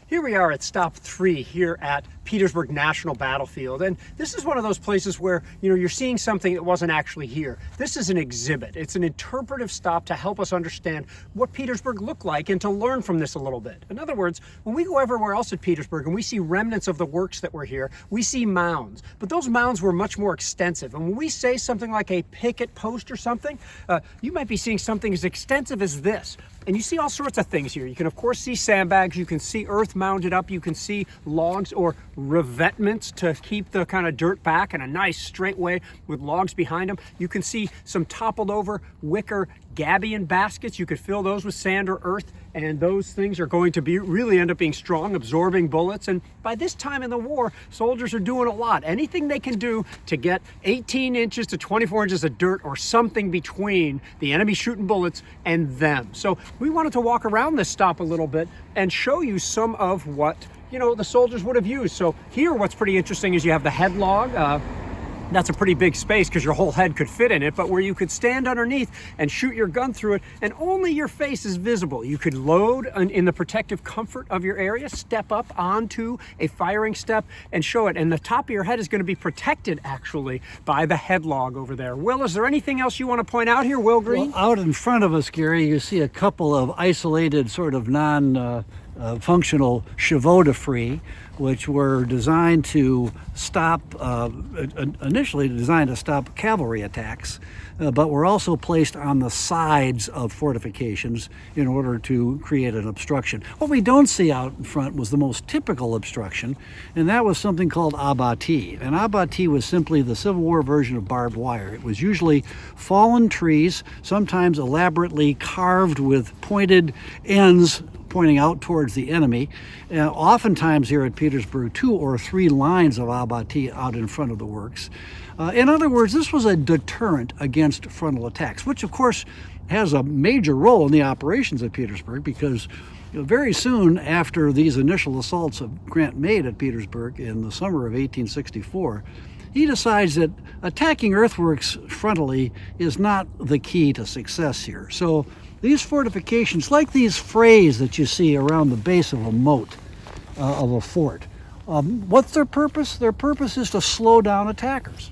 Here we are at stop 3 here at Petersburg National Battlefield, and this is one of those places where you're seeing something that wasn't actually here. This is an exhibit. It's an interpretive stop to help us understand what Petersburg looked like and to learn from this a little bit. In other words, when we go everywhere else at Petersburg and we see remnants of the works that were here, we see mounds, but those mounds were much more extensive. And when we say something like a picket post or something, you might be seeing something as extensive as this. And you see all sorts of things here. You can of course see sandbags, you can see earth mounded up, you can see logs or revetments to keep the kind of dirt back in a nice straight way with logs behind them. You can see some toppled over wicker gabion baskets. You could fill those with sand or earth, and those things are going to really end up being strong, absorbing bullets. And by this time in the war, soldiers are doing a lot. Anything they can do to get 18 inches to 24 inches of dirt or something between the enemy shooting bullets and them. So we wanted to walk around this stop a little bit and show you some of what the soldiers would have used. So here what's pretty interesting is you have the head log. That's a pretty big space because your whole head could fit in it, but where you could stand underneath and shoot your gun through it and only your face is visible. You could load in the protective comfort of your area, step up onto a firing step and show it. And the top of your head is going to be protected actually by the head log over there. Will, is there anything else you want to point out here, Will Greene? Well, out in front of us, Gary, you see a couple of isolated sort of non-functional chevaux de frise, which were designed to stop, initially designed to stop cavalry attacks, but were also placed on the sides of fortifications in order to create an obstruction. What we don't see out in front was the most typical obstruction, and that was something called abattis. An abattis was simply the Civil War version of barbed wire. It was usually fallen trees, sometimes elaborately carved with pointed ends pointing out towards the enemy. Oftentimes here at Petersburg, 2 or 3 lines of abattis out in front of the works. In other words, this was a deterrent against frontal attacks, which of course has a major role in the operations at Petersburg, because very soon after these initial assaults that Grant made at Petersburg in the summer of 1864, he decides that attacking earthworks frontally is not the key to success here. So these fortifications, like these frays that you see around the base of a moat, of a fort, what's their purpose? Their purpose is to slow down attackers.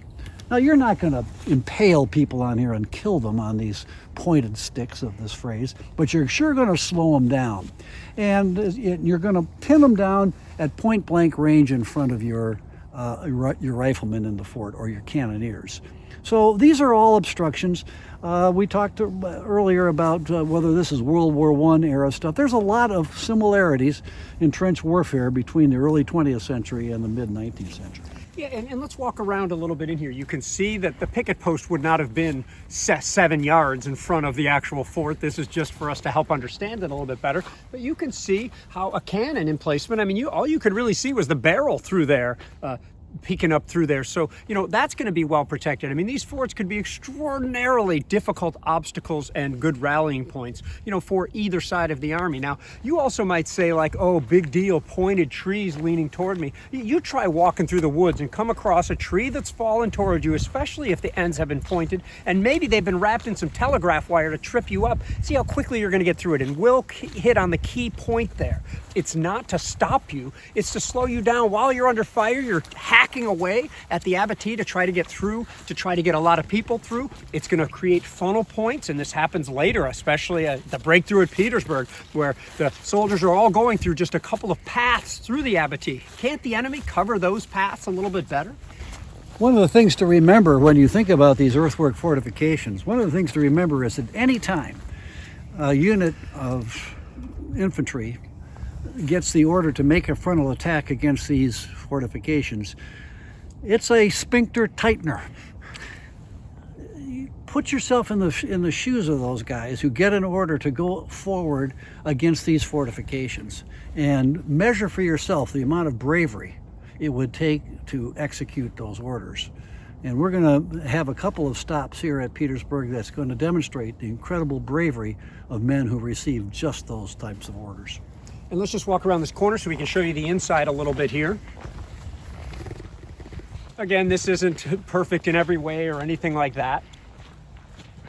Now, you're not going to impale people on here and kill them on these pointed sticks of this phrase, but you're sure going to slow them down. And you're going to pin them down at point blank range in front of your riflemen in the fort or your cannoneers. So these are all obstructions. We talked earlier about whether this is World War I era stuff. There's a lot of similarities in trench warfare between the early 20th century and the mid 19th century. Yeah, and let's walk around a little bit in here. You can see that the picket post would not have been 7 yards in front of the actual fort. This is just for us to help understand it a little bit better. But you can see how a cannon emplacement, I mean, all you could really see was the barrel through there, peeking up through there. So, that's going to be well protected. I mean, these forts could be extraordinarily difficult obstacles and good rallying points, for either side of the army. Now, you also might say like, oh, big deal, pointed trees leaning toward me. You try walking through the woods and come across a tree that's fallen toward you, especially if the ends have been pointed and maybe they've been wrapped in some telegraph wire to trip you up. See how quickly you're going to get through it. And we'll hit on the key point there. It's not to stop you, it's to slow you down. While you're under fire, you're hacking away at the abattis to try to get through, to try to get a lot of people through. It's going to create funnel points, and this happens later, especially at the breakthrough at Petersburg, where the soldiers are all going through just a couple of paths through the abattis. Can't the enemy cover those paths a little bit better? One of the things to remember when you think about these earthwork fortifications, one of the things to remember is that any time a unit of infantry gets the order to make a frontal attack against these fortifications, it's a sphincter tightener. Put yourself in the shoes of those guys who get an order to go forward against these fortifications and measure for yourself the amount of bravery it would take to execute those orders. And we're going to have a couple of stops here at Petersburg that's going to demonstrate the incredible bravery of men who received just those types of orders. And let's just walk around this corner so we can show you the inside a little bit here. Again, this isn't perfect in every way or anything like that.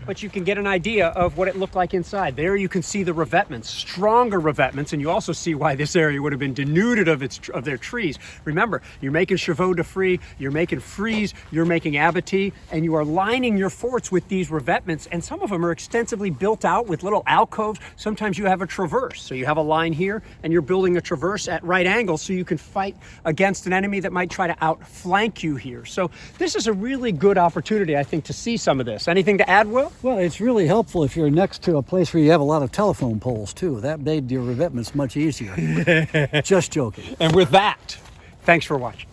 but you can get an idea of what it looked like inside. There you can see the revetments, stronger revetments, and you also see why this area would have been denuded of their trees. Remember, you're making chevaux de frise, you're making frieze, you're making abattis, and you are lining your forts with these revetments, and some of them are extensively built out with little alcoves. Sometimes you have a traverse, so you have a line here, and you're building a traverse at right angles so you can fight against an enemy that might try to outflank you here. So this is a really good opportunity, I think, to see some of this. Anything to add, Will? Well, it's really helpful if you're next to a place where you have a lot of telephone poles, too. That made your revetments much easier. Just joking. And with that, thanks for watching.